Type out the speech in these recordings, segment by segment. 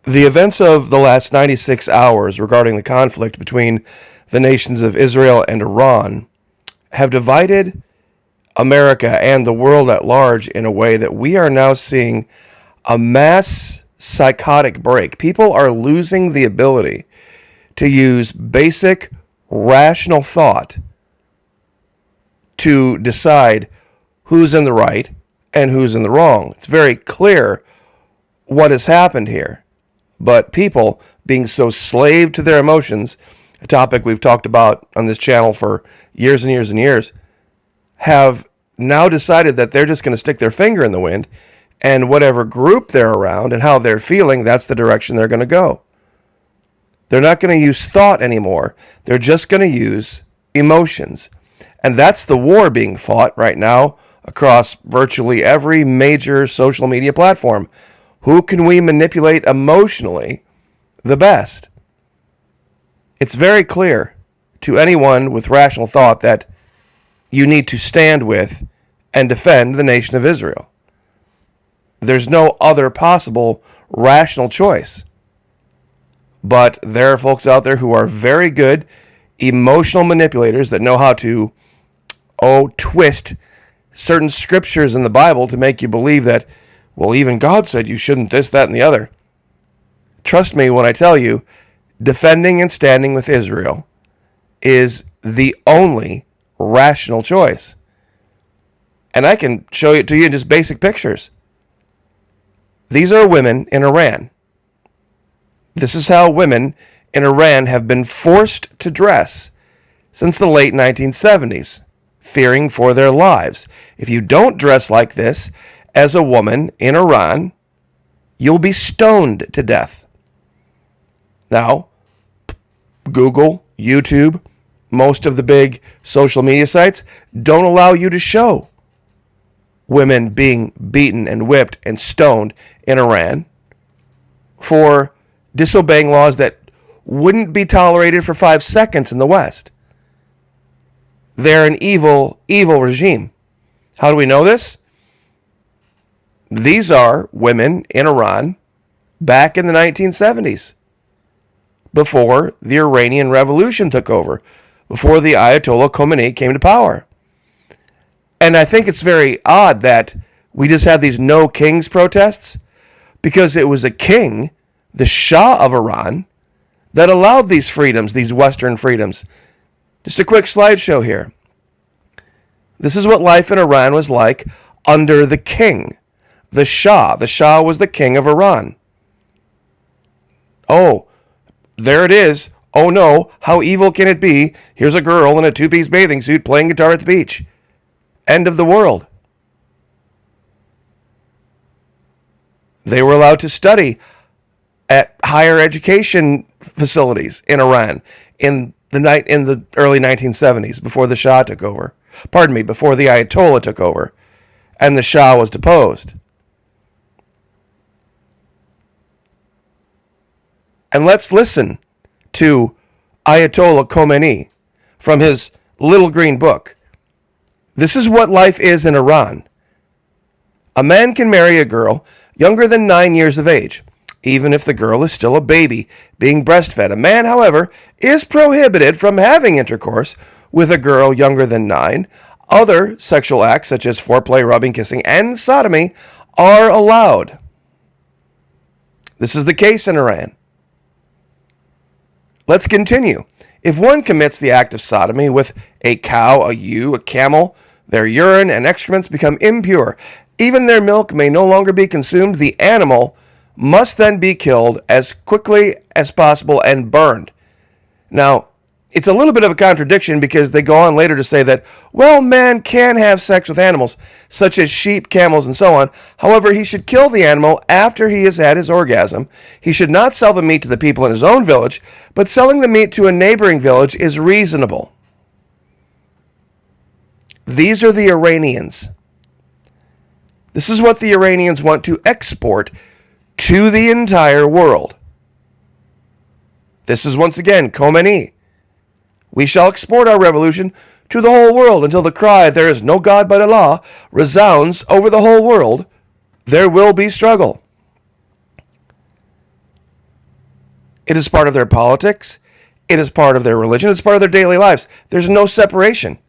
The events of the last 96 hours regarding the conflict between the nations of Israel and Iran have divided America and the world at large in a way that we are now seeing a mass psychotic break. People are losing the ability to use basic rational thought to decide who's in the right and who's in the wrong. It's very clear what has happened here. But people being so slave to their emotions, a topic we've talked about on this channel for years and years and years, have now decided that they're just going to stick their finger in the wind, and whatever group they're around and how they're feeling, that's the direction they're going to go. They're not going to use thought anymore. They're just going to use emotions. And that's the war being fought right now across virtually every major social media platform. Who can we manipulate emotionally the best? It's very clear to anyone with rational thought that you need to stand with and defend the nation of Israel. There's no other possible rational choice. But there are folks out there who are very good emotional manipulators that know how to, twist certain scriptures in the Bible to make you believe that, well, even God said you shouldn't this, that, and the other. Trust me when I tell you, defending and standing with Israel is the only rational choice. And I can show it to you in just basic pictures. These are women in Iran. This is how women in Iran have been forced to dress since the late 1970s, fearing for their lives. If you don't dress like this as a woman in Iran, you'll be stoned to death. Now, Google, YouTube, most of the big social media sites don't allow you to show women being beaten and whipped and stoned in Iran for disobeying laws that wouldn't be tolerated for 5 seconds in the West. They're an evil, evil regime. How do we know this? These are women in Iran back in the 1970s, before the Iranian Revolution took over, before the Ayatollah Khomeini came to power. And I think it's very odd that we just had these no kings protests, because it was a king, the Shah of Iran, that allowed these freedoms, these Western freedoms. Just a quick slideshow here. This is what life in Iran was like under the king, the Shah. The Shah was the king of Iran. Oh, there it is. Oh no, how evil can it be? Here's a girl in a two-piece bathing suit playing guitar at the beach. End of the world. They were allowed to study at higher education facilities in Iran in the early 1970s, before the Shah took over. Before the Ayatollah took over and the Shah was deposed. And let's listen to Ayatollah Khomeini from his little green book. This is what life is in Iran. A man can marry a girl younger than 9 years of age, even if the girl is still a baby being breastfed. A man, however, is prohibited from having intercourse with a girl younger than 9. Other sexual acts, such as foreplay, rubbing, kissing, and sodomy, are allowed. This is the case in Iran. Let's continue. If one commits the act of sodomy with a cow, a ewe, a camel, their urine and excrements become impure. Even their milk may no longer be consumed. The animal must then be killed as quickly as possible and burned. Now, it's a little bit of a contradiction, because they go on later to say that, well, man can have sex with animals, such as sheep, camels, and so on. However, he should kill the animal after he has had his orgasm. He should not sell the meat to the people in his own village, but selling the meat to a neighboring village is reasonable. These are the Iranians. This is what the Iranians want to export to the entire world. This is once again Khomeini. We shall export our revolution to the whole world until the cry, "There is no God but Allah," resounds over the whole world. There will be struggle. It is part of their politics. It is part of their religion. It's part of their daily lives. There's no separation.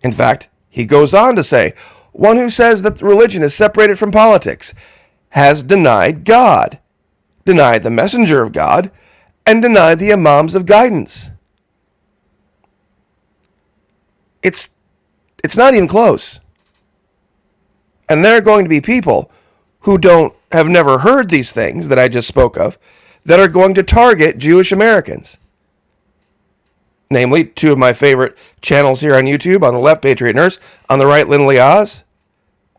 In fact, he goes on to say, one who says that religion is separated from politics has denied God, denied the messenger of God, and denied the imams of guidance. It's not even close. And there are going to be people who have never heard these things that I just spoke of that are going to target Jewish Americans. Namely, two of my favorite channels here on YouTube, on the left, Patriot Nurse, on the right, Lynn Oz,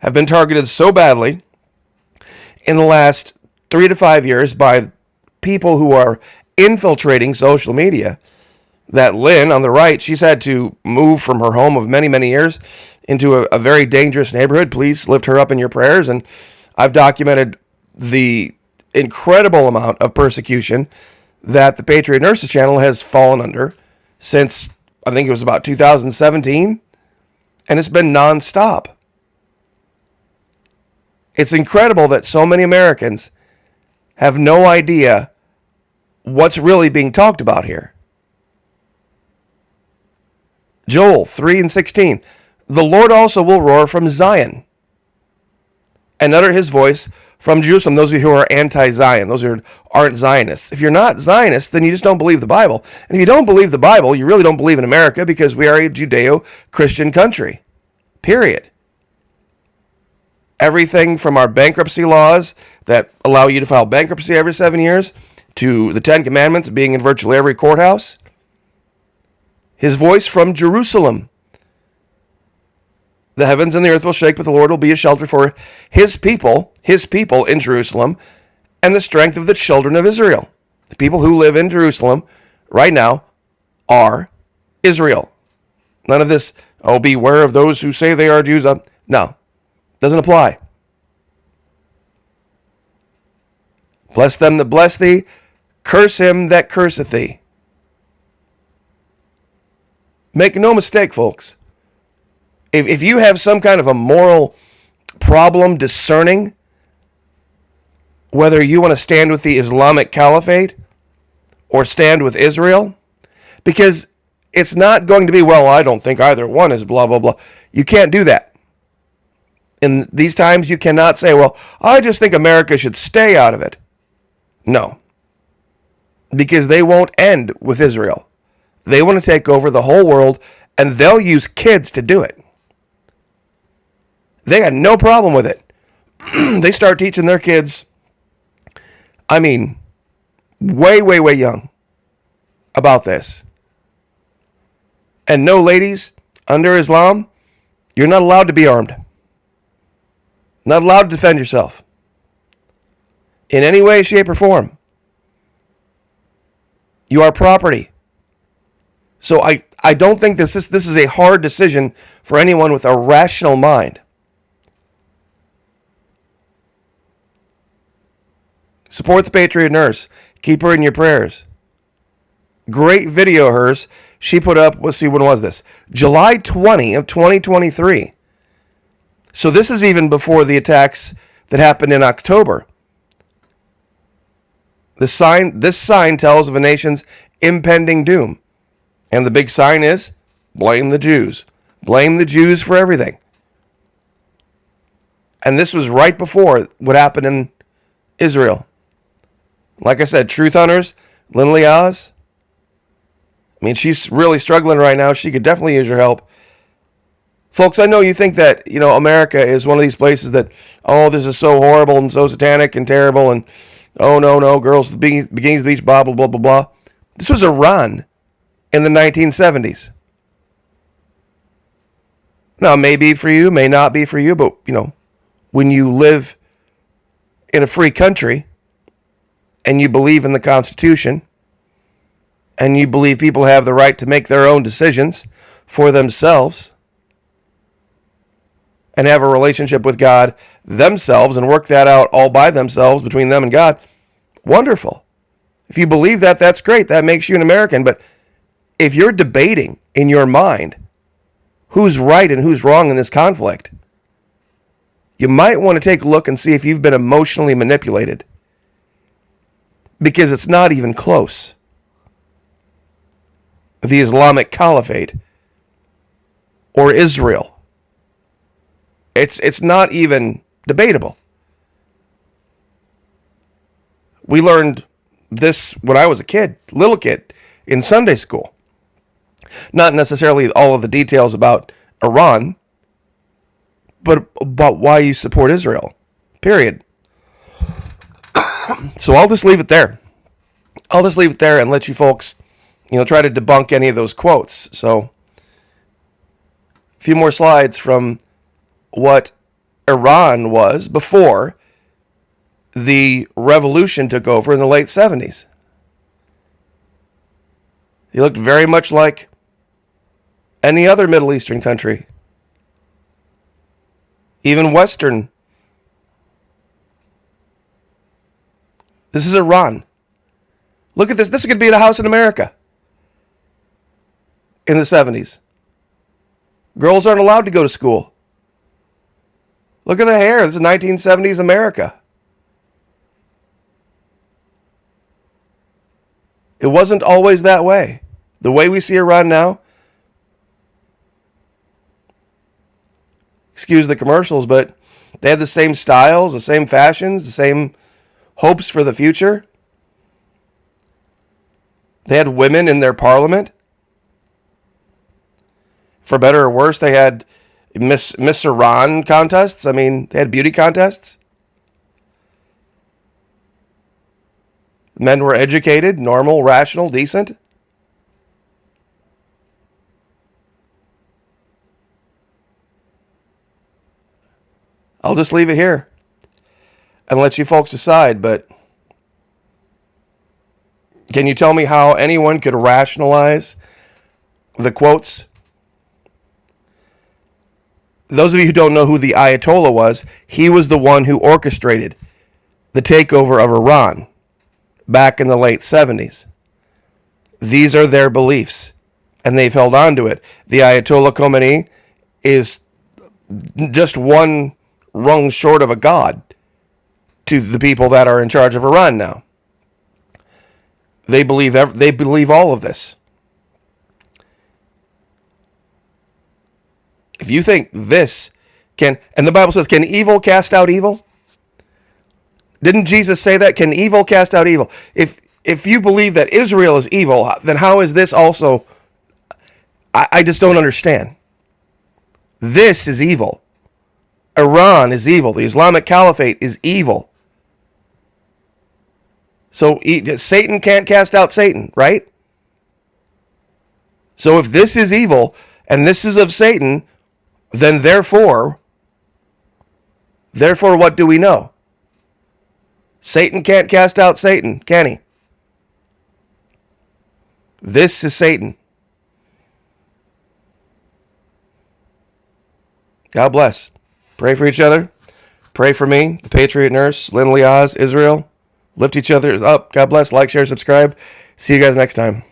have been targeted so badly in the last 3 to 5 years by people who are infiltrating social media that Lynn, on the right, she's had to move from her home of many, many years into a very dangerous neighborhood. Please lift her up in your prayers. And I've documented the incredible amount of persecution that the Patriot Nurses channel has fallen under since, I think it was about 2017, and it's been nonstop. It's incredible that so many Americans have no idea what's really being talked about here. Joel 3:16, the Lord also will roar from Zion and utter his voice from Jerusalem. Those of you who are anti-Zion, those who aren't Zionists. If you're not Zionists, then you just don't believe the Bible. And if you don't believe the Bible, you really don't believe in America, because we are a Judeo-Christian country. Period. Everything from our bankruptcy laws that allow you to file bankruptcy every 7 years to the 10 Commandments being in virtually every courthouse. His voice from Jerusalem. The heavens and the earth will shake, but the Lord will be a shelter for his people in Jerusalem, and the strength of the children of Israel. The people who live in Jerusalem right now are Israel. None of this, beware of those who say they are Jews. No, doesn't apply. Bless them that bless thee, curse him that curseth thee. Make no mistake, folks. If you have some kind of a moral problem discerning whether you want to stand with the Islamic Caliphate or stand with Israel, because it's not going to be, well, I don't think either one is blah, blah, blah. You can't do that. In these times, you cannot say, well, I just think America should stay out of it. No. Because they won't end with Israel. They want to take over the whole world, and they'll use kids to do it. They got no problem with it. They start teaching their kids, way, way, way young about this. And no, ladies, under Islam, you're not allowed to be armed. Not allowed to defend yourself in any way, shape, or form. You are property. So I don't think this is a hard decision for anyone with a rational mind. Support the Patriot Nurse. Keep her in your prayers. Great video of hers. She put up, let's see, when was this? July 20 of 2023. So this is even before the attacks that happened in October. This sign tells of a nation's impending doom. And the big sign is, blame the Jews. Blame the Jews for everything. And this was right before what happened in Israel. Like I said, Truth Hunters, Lynn Oz. She's really struggling right now. She could definitely use your help. Folks, I know you think that, America is one of these places that, this is so horrible and so satanic and terrible, and, no, girls at the beginnings of the beach, blah, blah, blah, blah, blah. This was Iran in the 1970s. Now, may be for you, may not be for you, but, when you live in a free country and you believe in the Constitution and you believe people have the right to make their own decisions for themselves and have a relationship with God themselves and work that out all by themselves between them and God, wonderful. If you believe that, that's great. That makes you an American. But if you're debating in your mind who's right and who's wrong in this conflict, you might want to take a look and see if you've been emotionally manipulated. because it's not even close. The Islamic Caliphate or Israel. It's not even debatable. We learned this when I was a kid, little kid, in Sunday school. Not necessarily all of the details about Iran, but about why you support Israel. Period. So I'll just leave it there. I'll just leave it there and let you folks, try to debunk any of those quotes. So a few more slides from what Iran was before the revolution took over in the late 70s. He looked very much like any other Middle Eastern country, even Western. This is Iran. Look at this. This could be a house in America in the 70s. Girls aren't allowed to go to school. Look at the hair. This is 1970s America. It wasn't always that way. The way we see Iran now, excuse the commercials, but they had the same styles, the same fashions, the same hopes for the future. They had women in their parliament. For better or worse, they had Miss Iran contests. I mean, they had beauty contests. Men were educated, normal, rational, decent. I'll just leave it here and let you folks decide, but can you tell me how anyone could rationalize the quotes? Those of you who don't know who the Ayatollah was, he was the one who orchestrated the takeover of Iran back in the late 70s. These are their beliefs, and they've held on to it. The Ayatollah Khomeini is just one rung short of a god to the people that are in charge of Iran now. They believe all of this. If you think this can, and the Bible says, can evil cast out evil? Didn't Jesus say that? Can evil cast out evil? If you believe that Israel is evil, then how is this also? I just don't understand. This is evil. Iran is evil. The Islamic Caliphate is evil. So Satan can't cast out Satan, right? So if this is evil and this is of Satan, then therefore what do we know? Satan can't cast out Satan, can he? This is Satan. God bless. Pray for each other. Pray for me, the Patriot Nurse, Lynn Liaz, Israel. Lift each other up. God bless. Like, share, subscribe. See you guys next time.